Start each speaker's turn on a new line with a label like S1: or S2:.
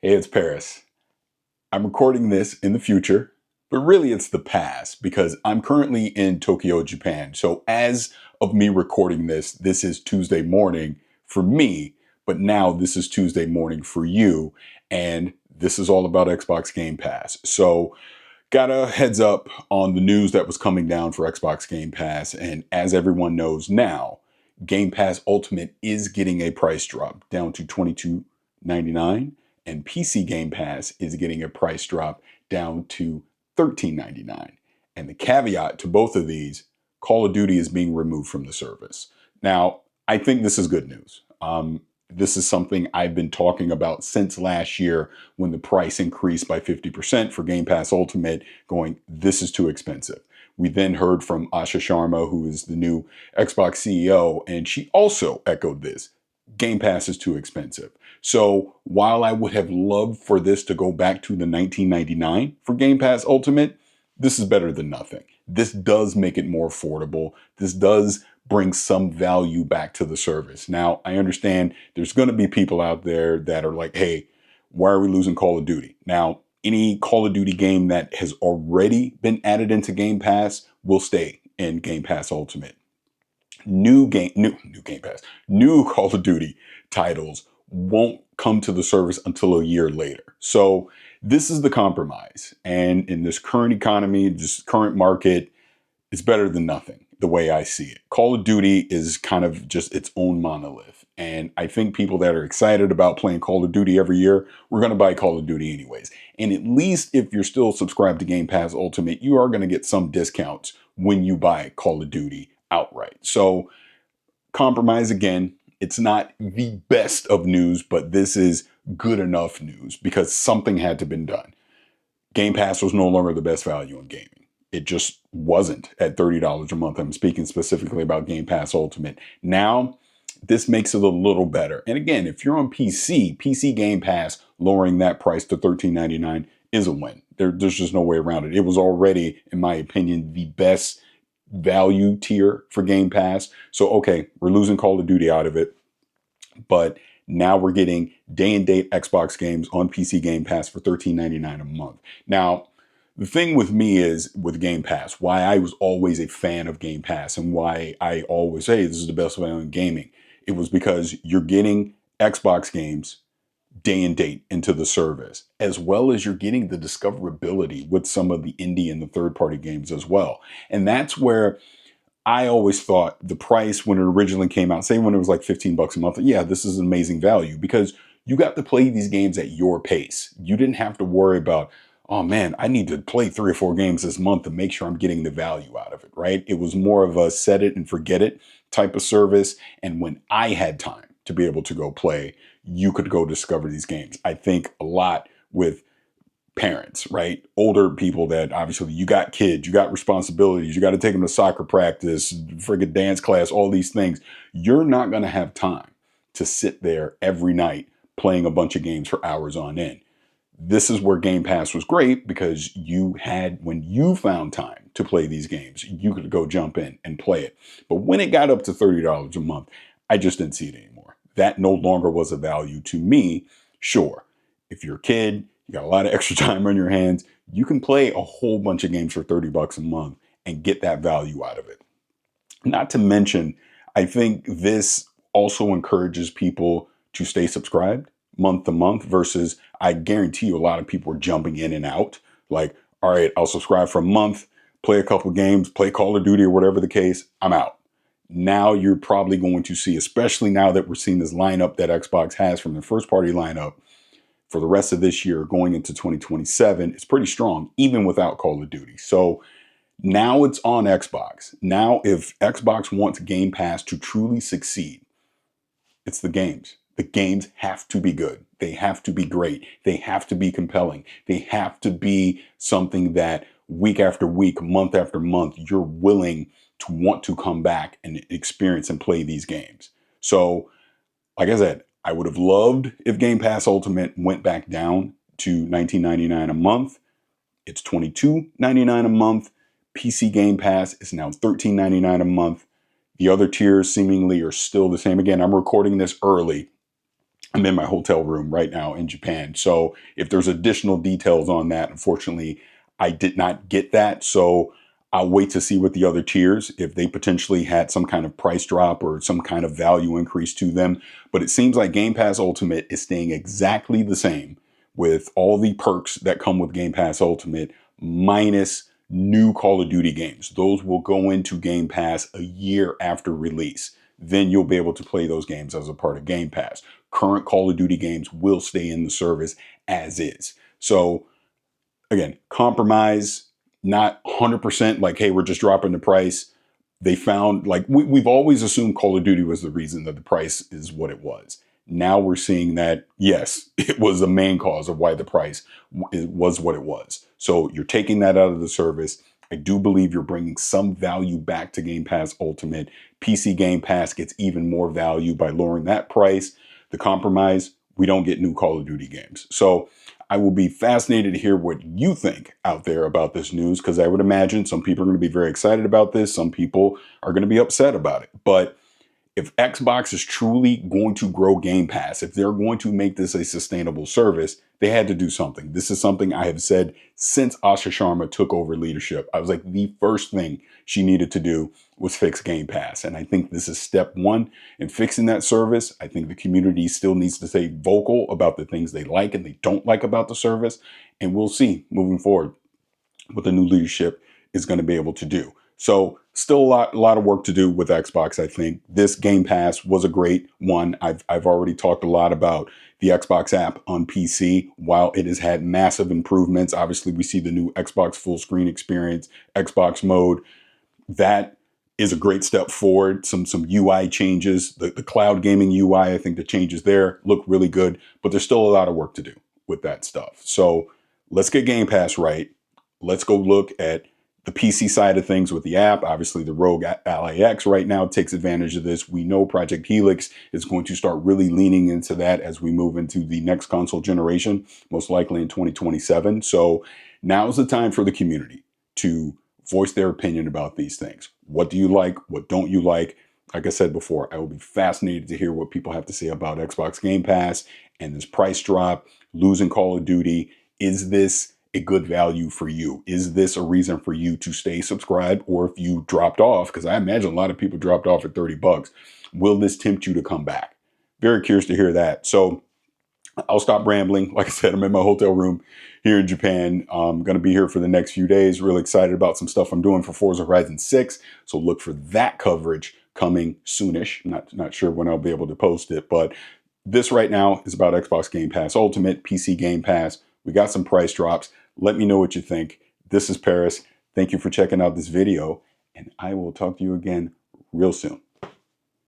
S1: Hey, it's Paris. I'm recording this in the future, but really it's the past because I'm currently in Tokyo, Japan. So as of me recording this, this is Tuesday morning for me, but now this is Tuesday morning for you. And this is all about Xbox Game Pass. So got a heads up on the news that was coming down for Xbox Game Pass. And as everyone knows now, Game Pass Ultimate is getting a price drop down to $22.99, and PC Game Pass is getting a price drop down to $13.99. And the caveat to both of these, Call of Duty is being removed from the service. Now, I think this is good news. This is something I've been talking about since last year when the price increased by 50% for Game Pass Ultimate, going, this is too expensive. We then heard from Asha Sharma, who is the new Xbox CEO, and she also echoed this. Game Pass is too expensive. So while I would have loved for this to go back to the $19.99 for Game Pass Ultimate, this is better than nothing. This does make it more affordable. This does bring some value back to the service. Now, I understand there's going to be people out there that are like, hey, why are we losing Call of Duty? Now, any Call of Duty game that has already been added into Game Pass will stay in Game Pass Ultimate. New Game Pass, new Call of Duty titles won't come to the service until a year later. So this is the compromise. And in this current economy, this current market, it's better than nothing, the way I see it. Call of Duty is kind of just its own monolith. And I think people that are excited about playing Call of Duty every year, we're going to buy Call of Duty anyways. And at least if you're still subscribed to Game Pass Ultimate, you are going to get some discounts when you buy Call of Duty outright. So compromise again. It's not the best of news, but this is good enough news because something had to be done. Game Pass was no longer the best value in gaming. It just wasn't at $30 a month. I'm speaking specifically about Game Pass Ultimate. Now, this makes it a little better. And again, if you're on PC Game Pass, lowering that price to $13.99 is a win. There's just no way around it. It was already, in my opinion, the best value tier for Game Pass. So, okay, we're losing Call of Duty out of it, but now we're getting day and date Xbox games on PC Game Pass for $13.99 a month. Now, the thing with me is with Game Pass, why I was always a fan of Game Pass and why I always say this is the best way in gaming. It was because you're getting Xbox games day and date into the service, as well as you're getting the discoverability with some of the indie and the third-party games as well. And that's where I always thought the price when it originally came out, say when it was like $15 a month, yeah, this is an amazing value because you got to play these games at your pace. You didn't have to worry about, oh man, I need to play 3 or 4 games this month to make sure I'm getting the value out of it, right? It was more of a set it and forget it type of service. And when I had time to be able to go play, you could go discover these games. I think a lot with parents, right? Older people that obviously you got kids, you got responsibilities, you got to take them to soccer practice, friggin' dance class, all these things. You're not going to have time to sit there every night playing a bunch of games for hours on end. This is where Game Pass was great because you had, when you found time to play these games, you could go jump in and play it. But when it got up to $30 a month, I just didn't see it anymore. That no longer was a value to me. Sure, if you're a kid, you got a lot of extra time on your hands, you can play a whole bunch of games for $30 a month and get that value out of it. Not to mention, I think this also encourages people to stay subscribed month to month versus I guarantee you a lot of people are jumping in and out. Like, all right, I'll subscribe for a month, play a couple games, play Call of Duty or whatever the case, I'm out. Now you're probably going to see, especially now that we're seeing this lineup that Xbox has from the first party lineup for the rest of this year going into 2027, it's pretty strong, even without Call of Duty. So now it's on Xbox. Now, if Xbox wants Game Pass to truly succeed, it's the games. The games have to be good. They have to be great. They have to be compelling. They have to be something that week after week, month after month, you're willing to want to come back and experience and play these games. So, like I said, I would have loved if Game Pass Ultimate went back down to $19.99 a month. It's $22.99 a month. PC Game Pass is now $13.99 a month. The other tiers seemingly are still the same. Again, I'm recording this early. I'm in my hotel room right now in Japan. So if there's additional details on that, unfortunately, I did not get that. So I'll wait to see what the other tiers, if they potentially had some kind of price drop or some kind of value increase to them. But it seems like Game Pass Ultimate is staying exactly the same with all the perks that come with Game Pass Ultimate, minus new Call of Duty games. Those will go into Game Pass a year after release. Then you'll be able to play those games as a part of Game Pass. Current Call of Duty games will stay in the service as is. So again, compromise, not 100% like, hey, we're just dropping the price. They found, like, we've always assumed Call of Duty was the reason that the price is what it was. Now we're seeing that, yes, it was the main cause of why the price was what it was. So you're taking that out of the service. I do believe you're bringing some value back to Game Pass Ultimate. PC Game Pass gets even more value by lowering that price. The compromise, we don't get new Call of Duty games. So I will be fascinated to hear what you think out there about this news, because I would imagine some people are going to be very excited about this. Some people are going to be upset about it. But if Xbox is truly going to grow Game Pass, if they're going to make this a sustainable service, they had to do something. This is something I have said since Asha Sharma took over leadership. I was like, the first thing she needed to do was fix Game Pass. And I think this is step one in fixing that service. I think the community still needs to stay vocal about the things they like and they don't like about the service. And we'll see moving forward what the new leadership is going to be able to do. So still a lot of work to do with Xbox. I think this Game Pass was a great one. I've already talked a lot about the Xbox app on PC. While it has had massive improvements, obviously we see the new Xbox full screen experience, Xbox mode. That is a great step forward. Some UI changes, the cloud gaming UI. I think the changes there look really good, but there's still a lot of work to do with that stuff. So let's get Game Pass right. Let's go look at the PC side of things with the app. Obviously, the Rogue Ally X right now takes advantage of this. We know Project Helix is going to start really leaning into that as we move into the next console generation, most likely in 2027. So now's the time for the community to voice their opinion about these things. What do you like? What don't you like? Like I said before, I will be fascinated to hear what people have to say about Xbox Game Pass and this price drop, losing Call of Duty. Is this a good value for you? Is this a reason for you to stay subscribed? Or if you dropped off, because I imagine a lot of people dropped off at $30, will this tempt you to come back? Very curious to hear that. So I'll stop rambling. Like I said, I'm in my hotel room here in Japan. I'm going to be here for the next few days. Really excited about some stuff I'm doing for Forza Horizon 6. So look for that coverage coming soonish. Not sure when I'll be able to post it, but this right now is about Xbox Game Pass Ultimate, PC Game Pass. We got some price drops. Let me know what you think. This is Paris. Thank you for checking out this video, and I will talk to you again real soon.